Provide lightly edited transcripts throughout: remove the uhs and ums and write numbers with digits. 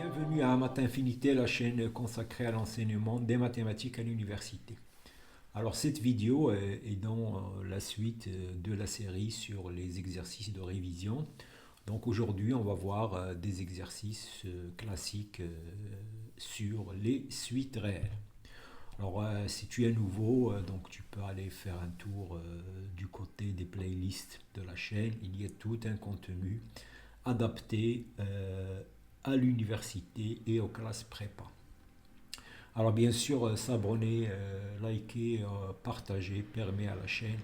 Bienvenue à Math Infinité, la chaîne consacrée à l'enseignement des mathématiques à l'université. Alors cette vidéo est dans la suite de la série sur les exercices de révision. Donc aujourd'hui on va voir des exercices classiques sur les suites réelles. Alors si tu es nouveau, donc tu peux aller faire un tour du côté des playlists de la chaîne. Il y a tout un contenu adapté à l'université et aux classes prépa. Alors bien sûr, s'abonner, liker, partager permet à la chaîne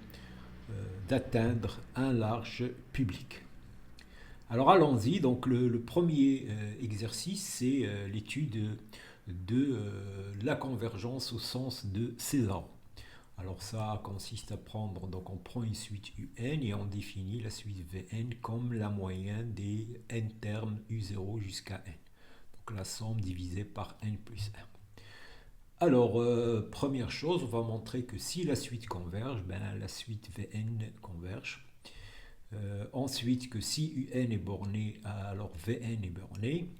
d'atteindre un large public. Alors allons-y, donc le premier exercice, c'est l'étude de la convergence au sens de César. Alors ça consiste à prendre, donc on prend une suite UN et on définit la suite Vn comme la moyenne des n termes U0 jusqu'à n. Donc la somme divisée par n plus 1. Alors, première chose, on va montrer que si la suite converge, ben, la suite Vn converge. Ensuite, que si Un est borné, alors Vn est borné.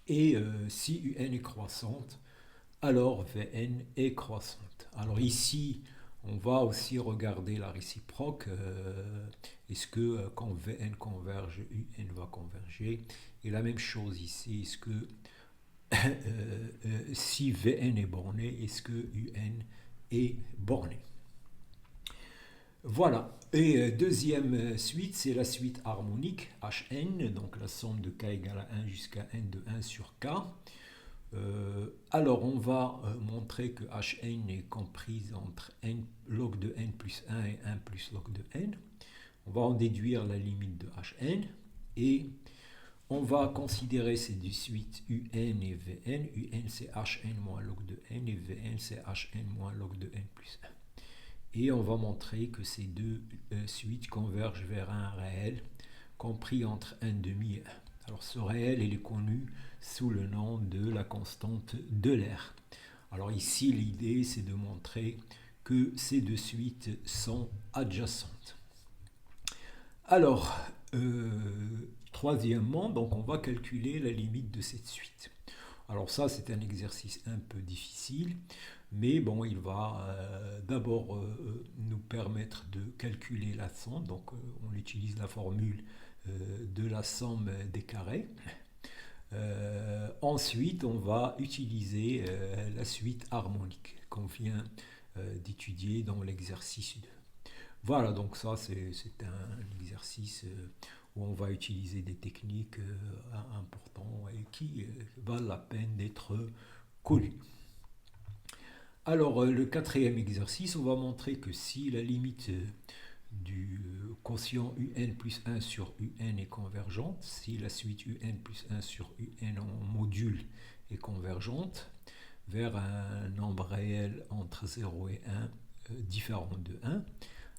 Et si Un est croissante, alors Vn est croissante. Alors ici, on va aussi regarder la réciproque. Est-ce que quand Vn converge, Un va converger? Et la même chose ici, est-ce que si Vn est borné, est-ce que Un est borné? Voilà. Et deuxième suite, c'est la suite harmonique, Hn, donc la somme de k égale à 1 jusqu'à n de 1 sur k. Alors on va montrer que Hn est comprise entre n, log de n plus 1 et 1 plus log de n. On va en déduire la limite de Hn et on va considérer ces deux suites Un et Vn. Un c'est Hn moins log de n et Vn c'est Hn moins log de n plus 1. Et on va montrer que ces deux suites convergent vers un réel compris entre 1 demi et 1. Alors ce réel, il est connu sous le nom de la constante d'Euler. Alors ici, l'idée, c'est de montrer que ces deux suites sont adjacentes. Alors, troisièmement, donc on va calculer la limite de cette suite. Alors ça, c'est un exercice un peu difficile, mais bon, il va d'abord nous permettre de calculer la somme. Donc on utilise la formule de la somme des carrés. Ensuite, on va utiliser la suite harmonique qu'on vient d'étudier dans l'exercice 2. Voilà, donc ça c'est un exercice où on va utiliser des techniques importantes et qui valent la peine d'être connues. Alors le quatrième exercice, on va montrer que si la limite du quotient Un plus 1 sur Un est convergente, si la suite Un plus 1 sur Un en module est convergente vers un nombre réel entre 0 et 1 différent de 1,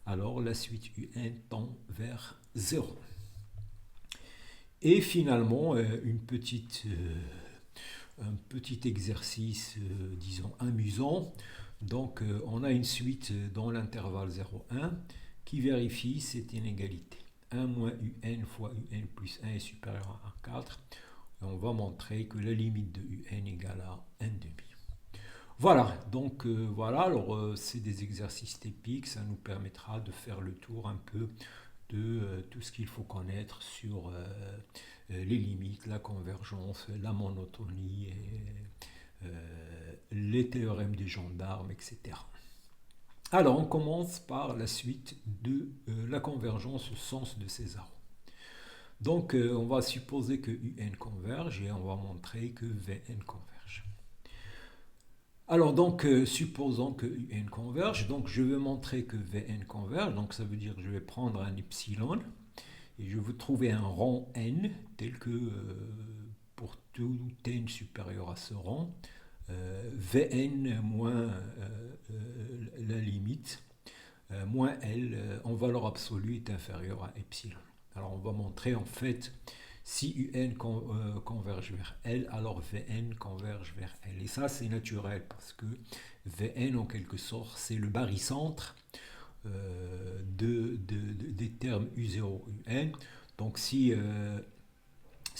alors la suite Un tend vers 0. Et finalement, un petit exercice, disons, amusant. Donc, on a une suite dans l'intervalle 0,1 qui vérifie cette inégalité. 1 moins Un fois Un plus 1 est supérieur à 4. Et on va montrer que la limite de Un égale à 1 demi. Voilà, donc voilà, alors c'est des exercices typiques, ça nous permettra de faire le tour un peu de tout ce qu'il faut connaître sur les limites, la convergence, la monotonie, les théorèmes des gendarmes, etc. Alors on commence par la suite de la convergence au sens de César. Donc on va supposer que Un converge et on va montrer que Vn converge. Alors donc, supposons que Un converge, donc je vais montrer que Vn converge, donc ça veut dire que je vais prendre un epsilon et je vais trouver un rang n tel que pour tout n supérieur à ce rang, Vn moins la limite, moins L en valeur absolue est inférieur à epsilon. Alors on va montrer en fait si Un converge vers L, alors Vn converge vers L. Et ça, c'est naturel parce que Vn, en quelque sorte, c'est le barycentre des termes U0, Un. Donc si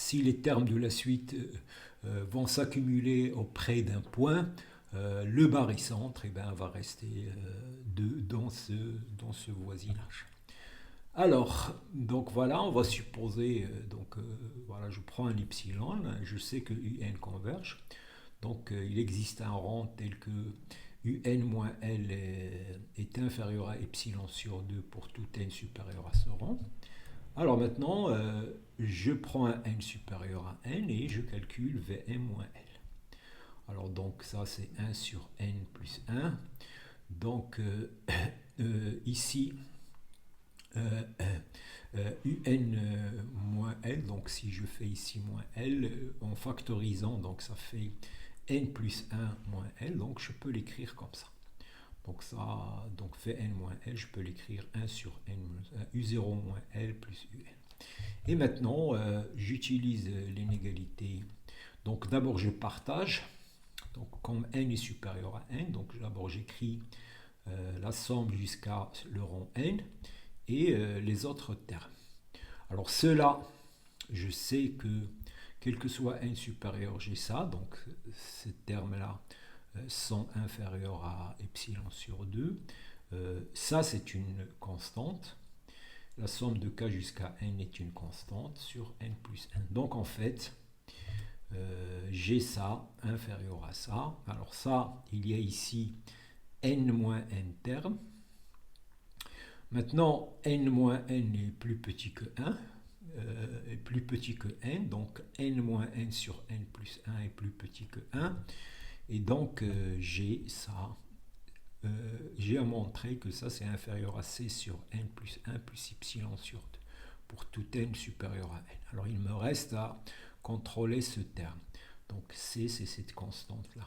si les termes de la suite vont s'accumuler auprès d'un point, le barycentre va rester dans ce voisinage. Alors, donc voilà, on va supposer, voilà, je prends un epsilon, je sais que UN converge, donc il existe un rang tel que UN moins L est inférieur à epsilon sur 2 pour tout n supérieur à ce rang. Alors maintenant, je prends un n supérieur à n et je calcule Vn moins L. Alors donc ça c'est 1 sur n plus 1. Donc ici, UN moins L, donc si je fais ici moins L, en factorisant, donc ça fait n plus 1 moins L, donc je peux l'écrire comme ça. Donc ça, donc Vn moins L, je peux l'écrire 1 sur n U0 moins L plus Un. Et maintenant, j'utilise l'inégalité. Donc d'abord je partage, donc comme n est supérieur à n, donc d'abord j'écris la somme jusqu'à le rang n, et les autres termes. Alors ceux-là, je sais que quel que soit n supérieur, j'ai ça, donc ces termes-là sont inférieurs à epsilon sur 2. Ça, c'est une constante. La somme de k jusqu'à n est une constante sur n plus 1. Donc en fait, j'ai ça inférieur à ça. Alors ça, il y a ici n moins n termes. Maintenant, n moins n est plus petit que 1, est plus petit que n, donc n moins n sur n plus 1 est plus petit que 1, et donc j'ai ça, j'ai à montrer que ça c'est inférieur à c sur n plus 1 plus epsilon sur 2, pour tout n supérieur à n. Alors il me reste à contrôler ce terme, donc c c'est cette constante-là.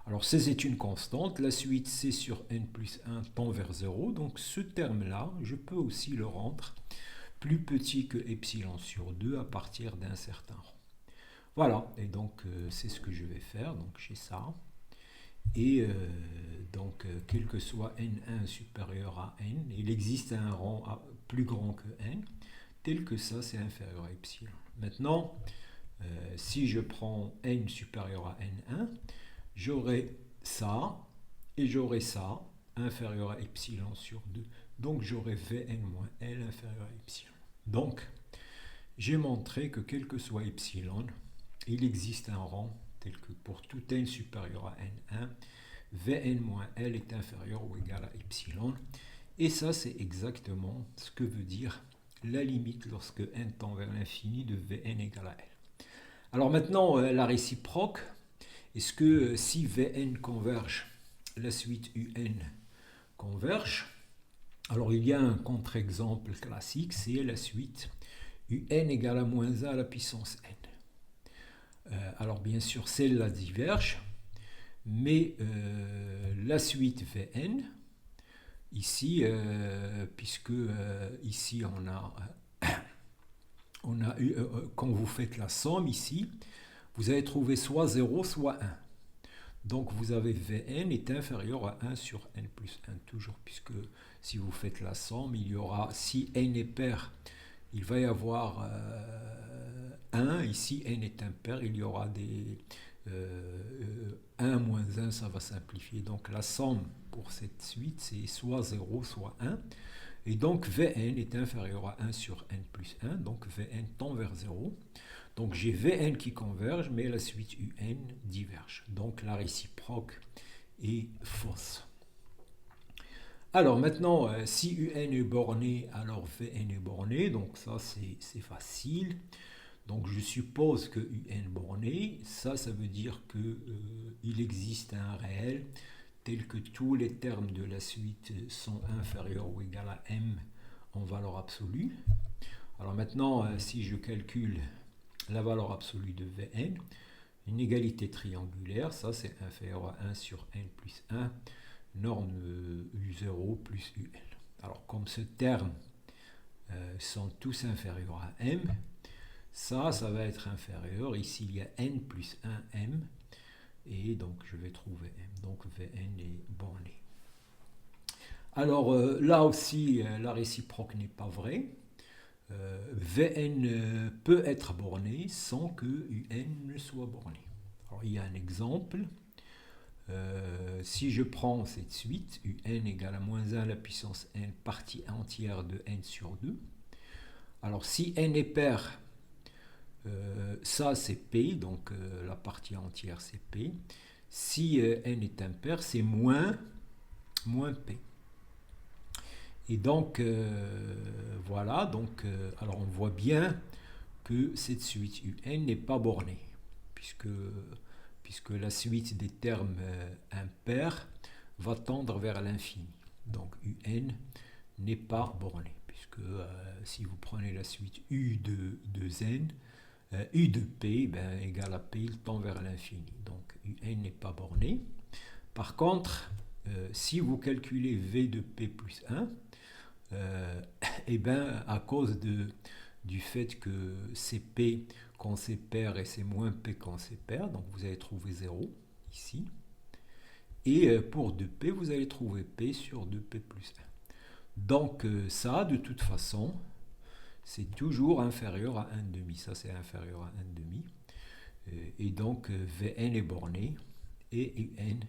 Alors c c'est une constante, la suite c sur n plus 1 tend vers 0, donc ce terme-là, je peux aussi le rendre plus petit que epsilon sur 2 à partir d'un certain rang. Voilà, et donc c'est ce que je vais faire, donc j'ai ça, et donc quel que soit n1 supérieur à n, il existe un rang plus grand que n, tel que ça c'est inférieur à epsilon. Maintenant, si je prends n supérieur à n1, j'aurai ça, et j'aurai ça, inférieur à epsilon sur 2. Donc j'aurai Vn moins L inférieur à epsilon. Donc, j'ai montré que quel que soit epsilon, il existe un rang tel que pour tout n supérieur à n1, Vn moins L est inférieur ou égal à epsilon. Et ça, c'est exactement ce que veut dire la limite lorsque n tend vers l'infini de Vn égale à L. Alors maintenant, la réciproque. Est-ce que si Vn converge, la suite Un converge? Alors il y a un contre-exemple classique, c'est la suite Un égale à moins 1 à la puissance n. Alors bien sûr, celle-là diverge, mais la suite Vn, ici, puisque ici on a eu, quand vous faites la somme ici, vous allez trouver soit 0, soit 1. Donc vous avez Vn est inférieur à 1 sur n plus 1, toujours, puisque si vous faites la somme, il y aura, si n est pair, il va y avoir 1, ici n est impair, il y aura des 1 moins 1, ça va simplifier. Donc la somme pour cette suite, c'est soit 0, soit 1. Et donc Vn est inférieur à 1 sur n plus 1, donc Vn tend vers 0. Donc j'ai Vn qui converge, mais la suite Un diverge. Donc la réciproque est fausse. Alors maintenant, si Un est borné, alors Vn est borné. Donc ça, c'est facile. Donc je suppose que Un borné, ça veut dire qu'il existe un réel tel que tous les termes de la suite sont inférieurs ou égaux à m en valeur absolue. Alors maintenant, si je calcule la valeur absolue de Vn, une égalité triangulaire, ça c'est inférieur à 1 sur n plus 1, norme U0 plus Un. Alors comme ce terme sont tous inférieurs à m, ça va être inférieur, ici il y a n plus 1m, et donc je vais trouver m, donc Vn est borné. Alors là aussi, la réciproque n'est pas vraie. Vn peut être borné sans que un ne soit borné. Alors, il y a un exemple. Si je prends cette suite, un égale à moins 1 à la puissance n partie entière de n sur 2. Alors si n est pair, ça c'est p, donc la partie entière c'est p. Si n est impair, c'est moins p. Et donc voilà, donc alors on voit bien que cette suite un n'est pas bornée, puisque la suite des termes impairs va tendre vers l'infini. Donc un n'est pas borné, puisque si vous prenez la suite u de n, u de p égale à p, il tend vers l'infini. Donc un n'est pas borné. Par contre, si vous calculez v de p plus 1, et bien à cause du fait que c'est p quand c'est pair et c'est moins p quand c'est pair, donc vous allez trouver 0 ici. Et pour 2p, vous allez trouver p sur 2p plus 1. Donc ça, de toute façon, c'est toujours inférieur à 1,5. Ça, c'est inférieur à 1,5. Et donc Vn est borné et Un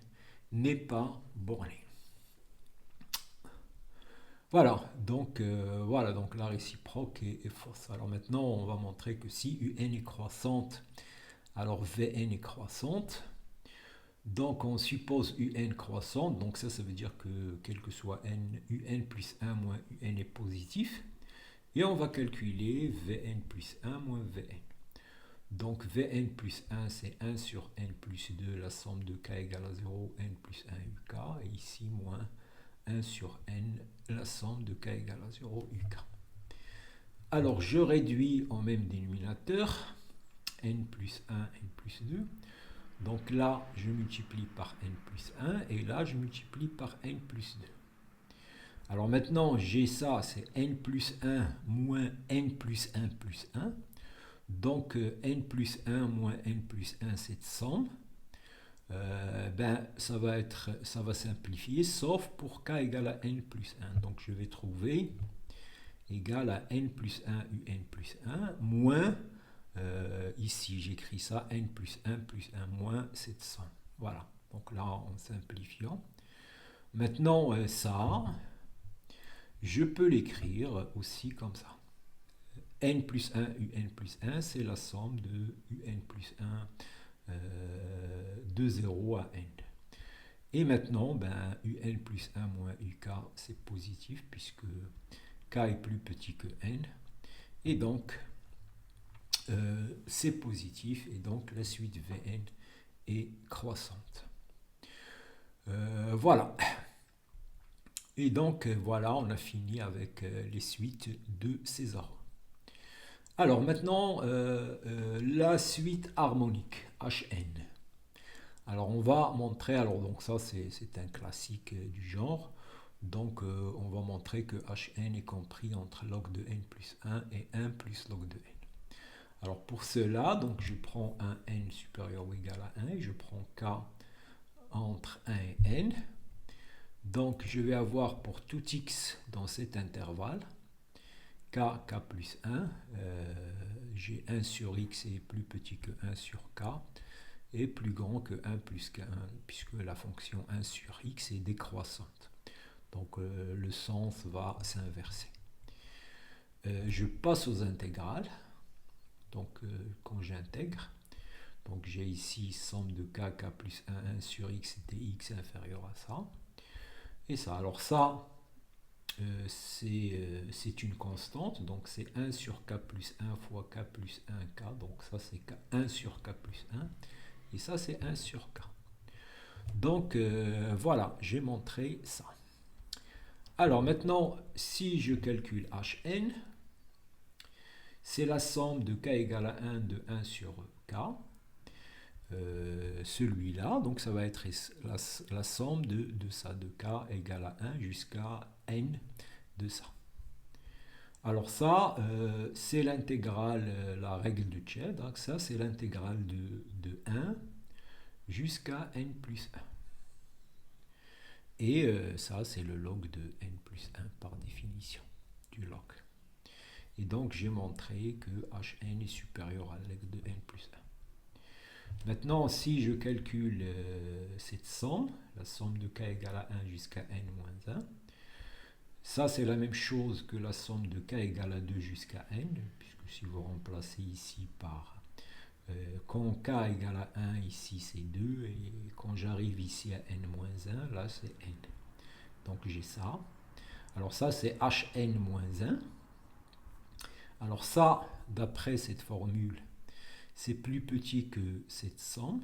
n'est pas borné. Voilà, donc la réciproque est fausse. Alors maintenant, on va montrer que si Un est croissante, alors Vn est croissante. Donc on suppose Un croissante, donc ça veut dire que quel que soit n, Un plus 1 moins Un est positif. Et on va calculer Vn plus 1 moins Vn. Donc Vn plus 1 c'est 1 sur n plus 2, la somme de k égale à 0, n plus 1 uk, et ici moins 1 sur n, la somme de k égale à 0 uk. Alors je réduis en même dénominateur, n plus 1, n plus 2. Donc là, je multiplie par n plus 1, et là, je multiplie par n plus 2. Alors maintenant, j'ai ça, c'est n plus 1 moins n plus 1 plus 1. Donc n plus 1 moins n plus 1, cette somme, ça va simplifier, sauf pour k égale à n plus 1. Donc je vais trouver égal à n plus 1 un plus 1 moins... ici j'écris ça, n plus 1 moins 700. Voilà, donc là en simplifiant. Maintenant ça, je peux l'écrire aussi comme ça. N plus 1 un plus 1, c'est la somme de un plus 1 de 0 à n. Et maintenant, un plus 1 moins uk, c'est positif puisque k est plus petit que n. Et donc, c'est positif et donc la suite Vn est croissante. Voilà. Et donc voilà, on a fini avec les suites de César. Alors maintenant, la suite harmonique, Hn. Alors on va montrer, alors donc ça c'est un classique du genre, donc on va montrer que Hn est compris entre log de n plus 1 et 1 plus log de n. Alors pour cela, donc je prends un n supérieur ou égal à 1 et je prends k entre 1 et n. Donc je vais avoir pour tout x dans cet intervalle, k plus 1, j'ai 1 sur x est plus petit que 1 sur k, et plus grand que 1 plus k1, puisque la fonction 1 sur x est décroissante. Donc le sens va s'inverser. Je passe aux intégrales. Donc quand j'intègre, donc j'ai ici somme de k plus 1 sur x dx inférieur à ça. Et ça, alors ça, c'est une constante, donc c'est 1 sur k plus 1 fois k plus 1k, donc ça c'est 1 sur k plus 1, et ça c'est 1 sur k. Donc voilà, j'ai montré ça. Alors maintenant, si je calcule Hn, c'est la somme de k égale à 1 de 1 sur k, celui-là, donc ça va être la somme de ça, de k égale à 1 jusqu'à n de ça. Alors ça, c'est l'intégrale, la règle de Tchède, donc ça c'est l'intégrale de 1 jusqu'à n plus 1. Et ça c'est le log de n plus 1 par définition, du log. Et donc j'ai montré que Hn est supérieur à log de n plus 1. Maintenant, si je calcule cette somme, la somme de k égale à 1 jusqu'à n moins 1, ça c'est la même chose que la somme de k égale à 2 jusqu'à n, puisque si vous remplacez ici par quand k égale à 1, ici c'est 2, et quand j'arrive ici à n moins 1, là c'est n. Donc j'ai ça. Alors ça c'est Hn moins 1. Alors ça, d'après cette formule, c'est plus petit que cette somme.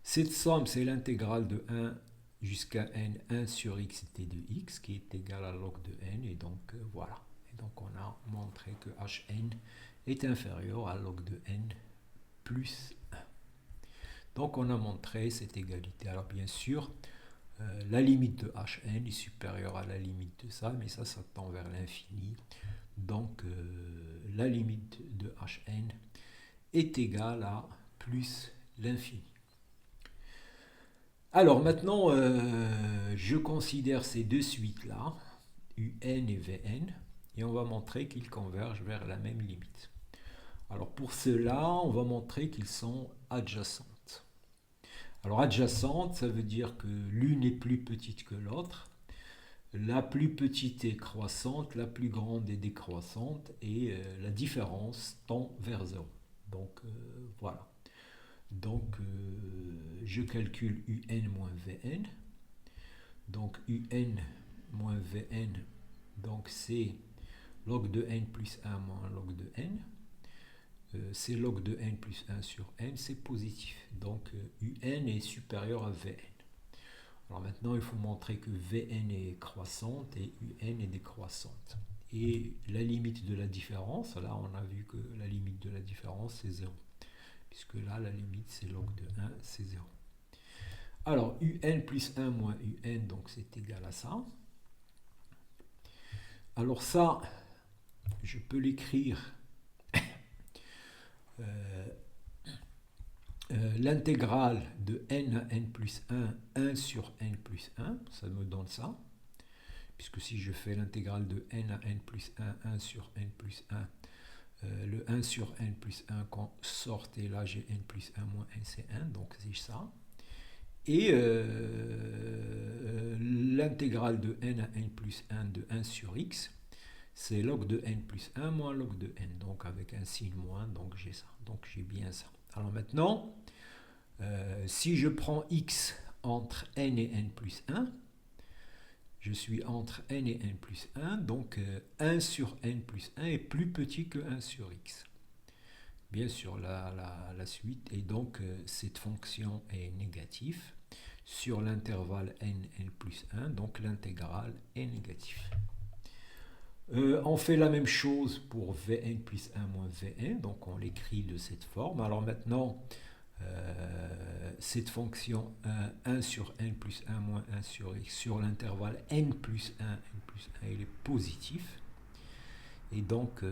Cette somme, c'est l'intégrale de 1 jusqu'à n, 1 sur x t de x, qui est égal à log de n, et donc voilà. Et donc on a montré que Hn est inférieur à log de n plus 1. Donc on a montré cette égalité. Alors bien sûr, la limite de Hn est supérieure à la limite de ça, mais ça tend vers l'infini. Donc la limite de Hn est égale à plus l'infini. Alors maintenant, je considère ces deux suites-là, un et vn, et on va montrer qu'ils convergent vers la même limite. Alors pour cela, on va montrer qu'ils sont adjacentes. Alors adjacente, ça veut dire que l'une est plus petite que l'autre. La plus petite est croissante, la plus grande est décroissante, et la différence tend vers 0. Donc voilà. Donc je calcule un moins vn. Donc un moins vn, donc c'est log de n plus 1 moins log de n. C'est log de n plus 1 sur n, c'est positif. Donc un est supérieur à vn. Alors maintenant, il faut montrer que vn est croissante et un est décroissante. Et la limite de la différence, là on a vu que la limite de la différence c'est 0. Puisque là, la limite c'est log de 1, c'est 0. Alors, un plus 1 moins un, donc c'est égal à ça. Alors ça, je peux l'écrire l'intégrale de n à n plus 1, 1 sur n plus 1, ça me donne ça. Puisque si je fais l'intégrale de n à n plus 1, 1 sur n plus 1, le 1 sur n plus 1 quand sorte, et là j'ai n plus 1 moins n, c'est 1, donc c'est ça. Et l'intégrale de n à n plus 1 de 1 sur x, c'est log de n plus 1 moins log de n, donc avec un signe moins, donc j'ai ça, donc j'ai bien ça. Alors maintenant, si je prends x entre n et n plus 1, je suis entre n et n plus 1, donc 1 sur n plus 1 est plus petit que 1 sur x. Bien sûr, la suite, et donc cette fonction est négative sur l'intervalle n plus 1, donc l'intégrale est négative. On fait la même chose pour vn plus 1 moins vn, donc on l'écrit de cette forme. Alors maintenant, cette fonction 1 sur n plus 1 moins 1 sur x sur l'intervalle n plus 1, elle est positive. Et donc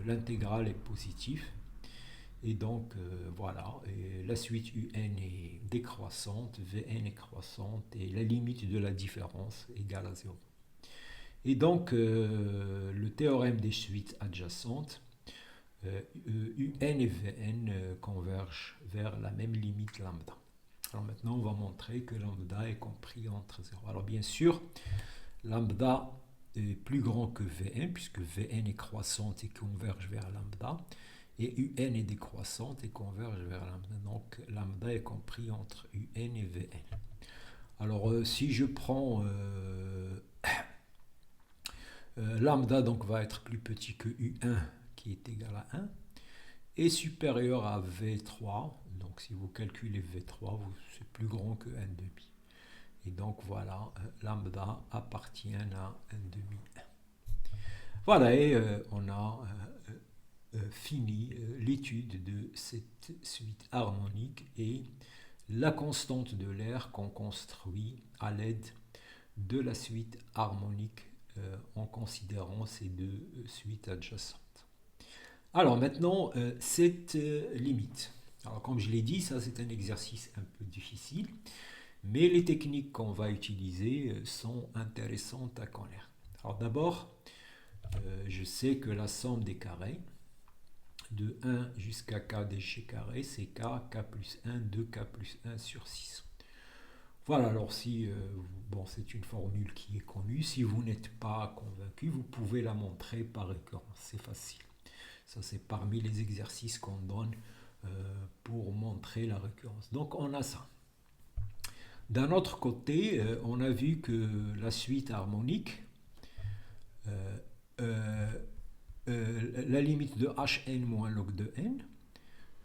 l'intégrale est positive. Et donc voilà, et la suite un est décroissante, vn est croissante, et la limite de la différence égale à 0. Et donc le théorème des suites adjacentes, un et vn convergent vers la même limite lambda. Alors maintenant on va montrer que lambda est compris entre 0. Alors bien sûr, lambda est plus grand que vn, puisque vn est croissante et converge vers lambda, et un est décroissante et converge vers lambda. Donc lambda est compris entre un et vn. Alors si je prends lambda, donc va être plus petit que u1 qui est égal à 1, et supérieur à v3, donc si vous calculez v3, c'est plus grand que 1 demi. Et donc voilà, lambda appartient à 1 demi. Voilà, et on a fini l'étude de cette suite harmonique et la constante de l'air qu'on construit à l'aide de la suite harmonique en considérant ces deux suites adjacentes. Alors maintenant, cette limite. Alors comme je l'ai dit, ça c'est un exercice un peu difficile, mais les techniques qu'on va utiliser sont intéressantes à connaître. Alors d'abord, je sais que la somme des carrés de 1 jusqu'à k d chez carré, c'est k plus 1, 2k plus 1 sur 6. Voilà, alors si, bon, c'est une formule qui est connue, si vous n'êtes pas convaincu, vous pouvez la montrer par récurrence, c'est facile. Ça, c'est parmi les exercices qu'on donne pour montrer la récurrence. Donc, on a ça. D'un autre côté, on a vu que la suite harmonique, la limite de hn moins log de n,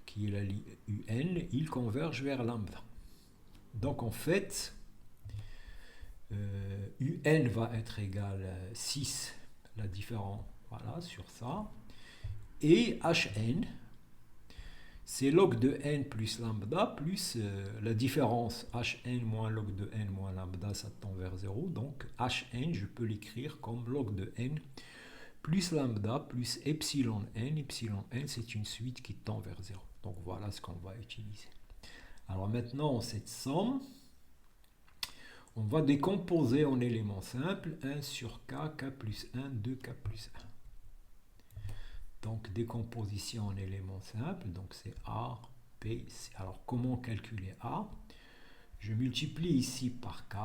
qui est la un, il converge vers lambda. Donc, en fait, un va être égal à 6, la différence, voilà, sur ça. Et hn, c'est log de n plus lambda plus la différence hn moins log de n moins lambda, ça tend vers 0. Donc hn, je peux l'écrire comme log de n plus lambda plus epsilon n. Epsilon n, c'est une suite qui tend vers 0. Donc voilà ce qu'on va utiliser. Alors maintenant, cette somme, on va décomposer en éléments simples 1 sur k, k plus 1, 2k plus 1. Donc décomposition en éléments simples, donc c'est A, B, C. Alors comment calculer A? Je multiplie ici par K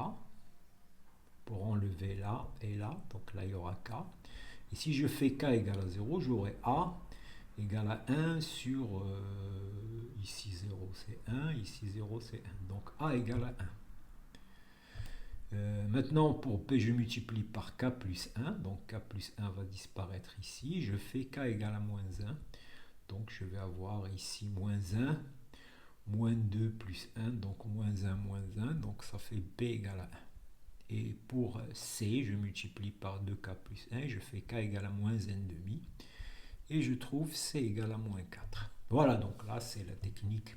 pour enlever là et là, donc là il y aura K. Et si je fais K égale à 0, j'aurai A égale à 1 sur, ici 0 c'est 1, ici 0 c'est 1. Donc A égale à 1. Maintenant, pour P, je multiplie par K plus 1. Donc K plus 1 va disparaître ici. Je fais K égale à moins 1. Donc je vais avoir ici moins 1, moins 2 plus 1. Donc moins 1, moins 1. Donc ça fait P égale à 1. Et pour C, je multiplie par 2K plus 1. Je fais K égale à moins 1,5. Et je trouve C égale à moins 4. Voilà, donc là, c'est la technique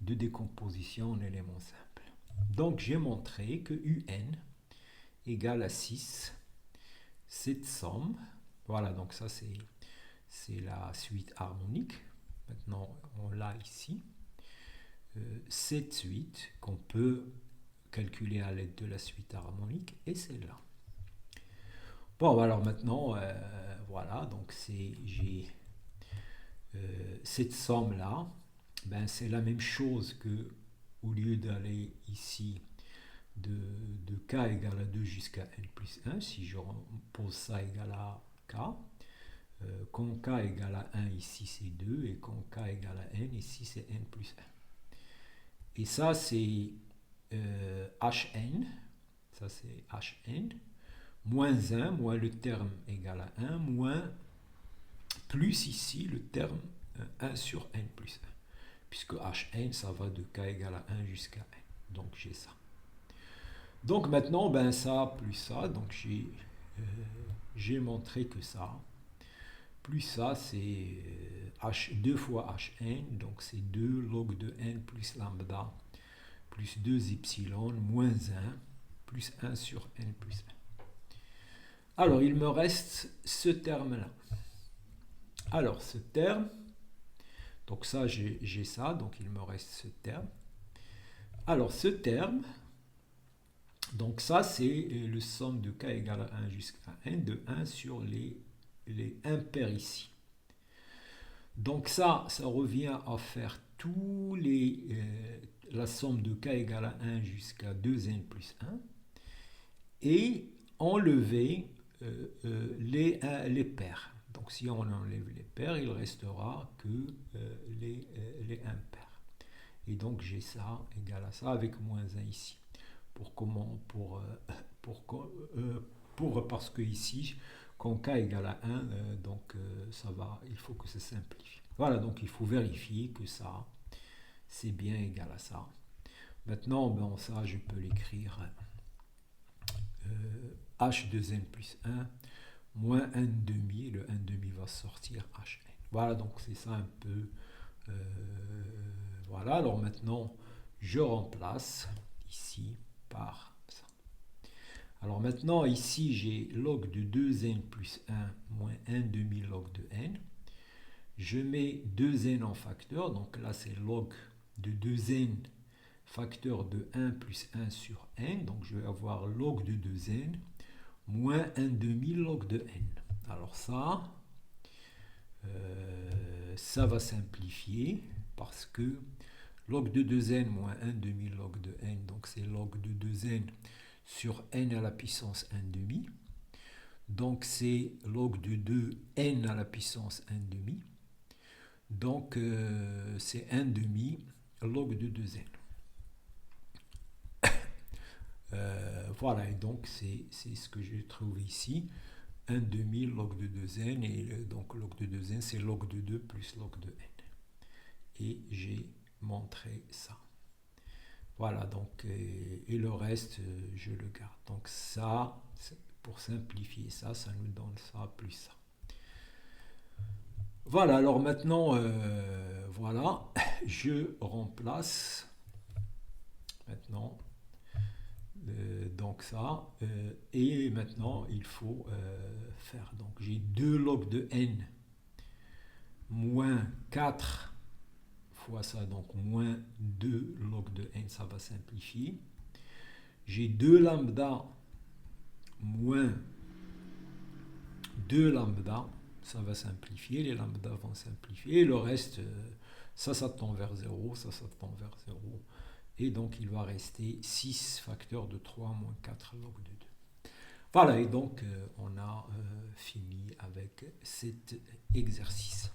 de décomposition en éléments simples. Donc j'ai montré que UN égale à 6, cette somme, voilà, donc ça c'est la suite harmonique, maintenant on l'a ici, cette suite qu'on peut calculer à l'aide de la suite harmonique est celle-là. Bon, alors maintenant, voilà, donc j'ai cette somme-là, ben, c'est la même chose que au lieu d'aller ici de k égale à 2 jusqu'à n plus 1, si je pose ça égal à k, quand k égale à 1, ici c'est 2, et quand k égale à n, ici c'est n plus 1. Et ça c'est hn, ça c'est hn, moins 1, moins le terme égal à 1, moins plus ici le terme 1 sur n plus 1. Puisque hn, ça va de k égale à 1 jusqu'à n. Donc j'ai ça. Donc maintenant, ben ça plus ça, donc j'ai montré que ça, plus ça, c'est 2 fois hn, donc c'est 2 log de n plus lambda, plus 2 epsilon, moins 1, plus 1 sur n plus 1. Alors, il me reste ce terme-là. Alors, ce terme, donc ça, j'ai ça, donc il me reste ce terme. Alors, ce terme, donc ça, c'est le somme de k égale à 1 jusqu'à n de 1 sur les impairs ici. Donc ça revient à faire tous la somme de k égale à 1 jusqu'à 2n plus 1 et enlever les pairs. Donc si on enlève les pairs, il restera que les impairs. Et donc j'ai ça égal à ça avec moins 1 ici. Parce que ici, quand k égale à 1, donc ça va, il faut que ça simplifie. Voilà, donc il faut vérifier que ça, c'est bien égal à ça. Maintenant, ben, ça, je peux l'écrire h de n plus 1 moins 1 demi, le 1 demi va sortir hn. Voilà, donc c'est ça un peu. Voilà, alors maintenant, je remplace ici par ça. Alors maintenant, ici, j'ai log de 2n plus 1 moins 1 demi log de n. Je mets 2n en facteur, donc là, c'est log de 2n facteur de 1 plus 1 sur n. Donc je vais avoir log de 2n moins 1 demi log de n. Alors ça va simplifier parce que log de 2n moins 1 demi log de n, donc c'est log de 2n sur n à la puissance 1 demi. Donc c'est log de 2n à la puissance 1 demi. Donc c'est 1 demi log de 2n. Voilà, et donc c'est ce que j'ai trouvé ici. 1 demi log de 2n, et donc log de 2n c'est log de 2 plus log de n. Et j'ai montré ça. Voilà, donc, et le reste, je le garde. Donc ça, pour simplifier ça, ça nous donne ça plus ça. Voilà, alors maintenant, voilà, je remplace maintenant donc ça, et maintenant il faut faire, donc j'ai 2 log de n moins 4 fois ça, donc moins 2 log de n, ça va simplifier. J'ai 2 lambda moins 2 lambda, ça va simplifier, les lambda vont simplifier, et le reste, ça tend vers 0, ça tend vers 0, et donc il va rester 6 facteurs de 3 moins 4 log de 2. Voilà, et donc on a fini avec cet exercice.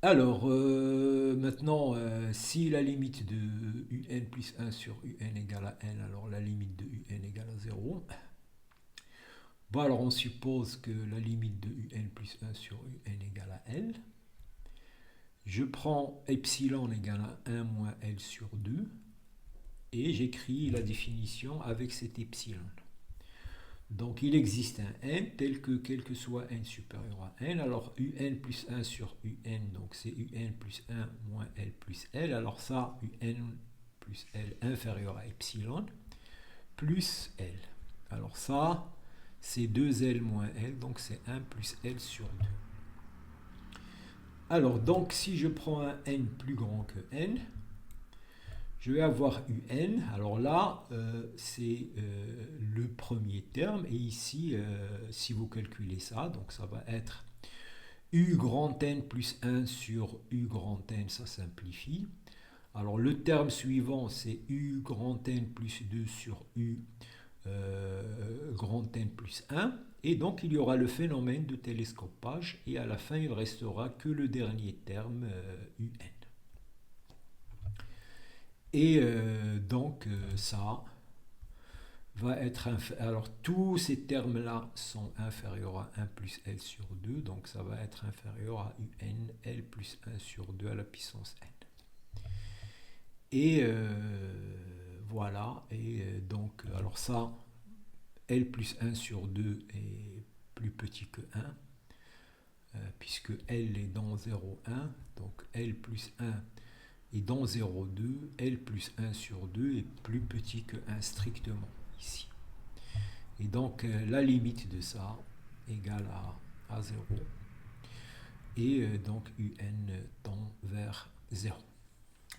Alors, maintenant, si la limite de un plus 1 sur un égale à n, alors la limite de un égale à 0. Bon, alors on suppose que la limite de un plus 1 sur un égale à L. Je prends epsilon égale à 1 moins L sur 2 et j'écris la définition avec cet epsilon. Donc il existe un n tel que quel que soit n supérieur à n. Alors un plus 1 sur un, donc c'est un plus 1 moins L plus L. Alors ça, un plus L inférieur à epsilon plus L. Alors ça, c'est 2L moins L, donc c'est 1 plus L sur 2. Alors, donc, si je prends un n plus grand que n, je vais avoir un. Alors là, c'est le premier terme. Et ici, si vous calculez ça, donc ça va être u grand n plus 1 sur u grand n, ça simplifie. Alors, le terme suivant, c'est u grand n plus 2 sur u grand n plus 1, et donc il y aura le phénomène de télescopage, et à la fin il restera que le dernier terme un. Et donc ça va être alors tous ces termes là sont inférieurs à 1 plus L sur 2, donc ça va être inférieur à un L plus 1 sur 2 à la puissance n. Et voilà, et donc, alors ça, L plus 1 sur 2 est plus petit que 1, puisque L est dans 0,1, donc L plus 1 est dans 0,2, L plus 1 sur 2 est plus petit que 1 strictement, ici. Et donc, la limite de ça égale à 0, et donc un tend vers 0.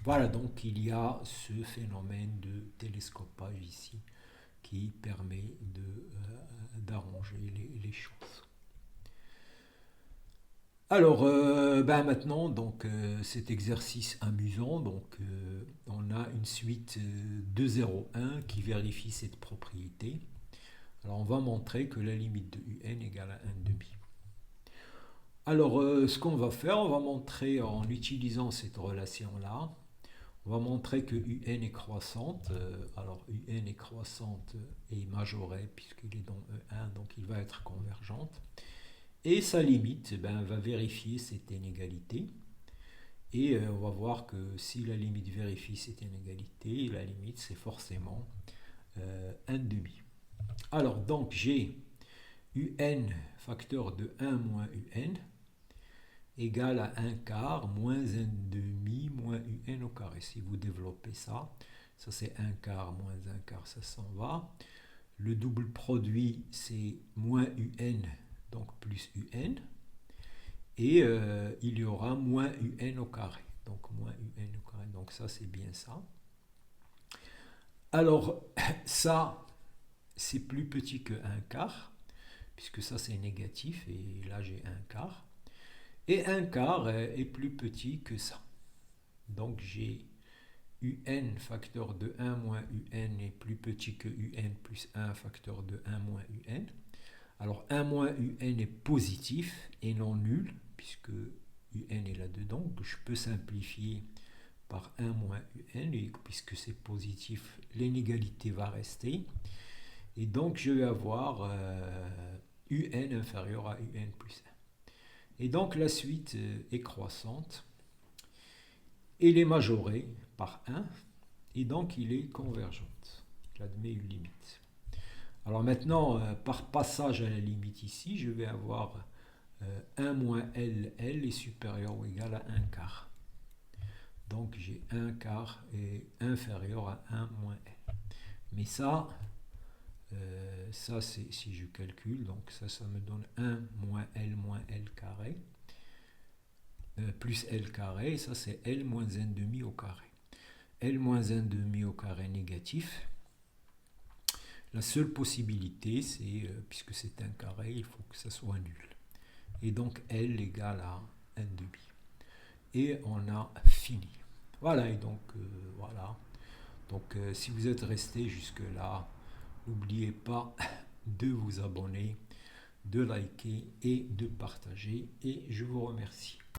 Voilà, donc il y a ce phénomène de télescopage ici qui permet d'arranger les choses. Alors, maintenant, donc, cet exercice amusant, donc, on a une suite de 0,1 qui vérifie cette propriété. Alors, on va montrer que la limite de un égale à 1 demi. Alors, ce qu'on va faire, on va montrer en utilisant cette relation-là. On va montrer que un est croissante. Alors un est croissante et majorée puisqu'il est dans E1, donc il va être convergente. Et sa limite va vérifier cette inégalité. Et on va voir que si la limite vérifie cette inégalité, la limite c'est forcément 1 demi. Alors donc j'ai un facteur de 1 moins un égale à 1 quart moins 1 demi moins un au carré. Si vous développez ça, ça c'est 1 quart moins 1 quart, ça s'en va. Le double produit c'est moins un, donc plus un. Et il y aura moins un au carré. Donc moins un au carré, donc ça c'est bien ça. Alors ça c'est plus petit que 1 quart, puisque ça c'est négatif, et là j'ai 1/4. Et 1/4 est plus petit que ça. Donc j'ai un facteur de 1 moins un est plus petit que un plus 1 facteur de 1 moins un. Alors 1 moins un est positif et non nul, puisque un est là-dedans. Donc je peux simplifier par 1 moins un, et puisque c'est positif, l'inégalité va rester. Et donc je vais avoir un inférieur à un plus 1. Et donc la suite est croissante. Il est majoré par 1, et donc il est convergente. J'admets une limite. Alors maintenant, par passage à la limite ici, je vais avoir 1 moins L est supérieur ou égal à 1/4. Donc j'ai 1/4 est inférieur à 1 moins L. Mais ça c'est si je calcule, donc ça me donne 1 moins L carré. Plus L carré, et ça c'est L moins 1 demi au carré. L moins 1 demi au carré négatif. La seule possibilité, c'est, puisque c'est un carré, il faut que ça soit nul. Et donc L égale à 1 demi. Et on a fini. Voilà, et donc voilà. Donc si vous êtes resté jusque-là, n'oubliez pas de vous abonner, de liker et de partager. Et je vous remercie.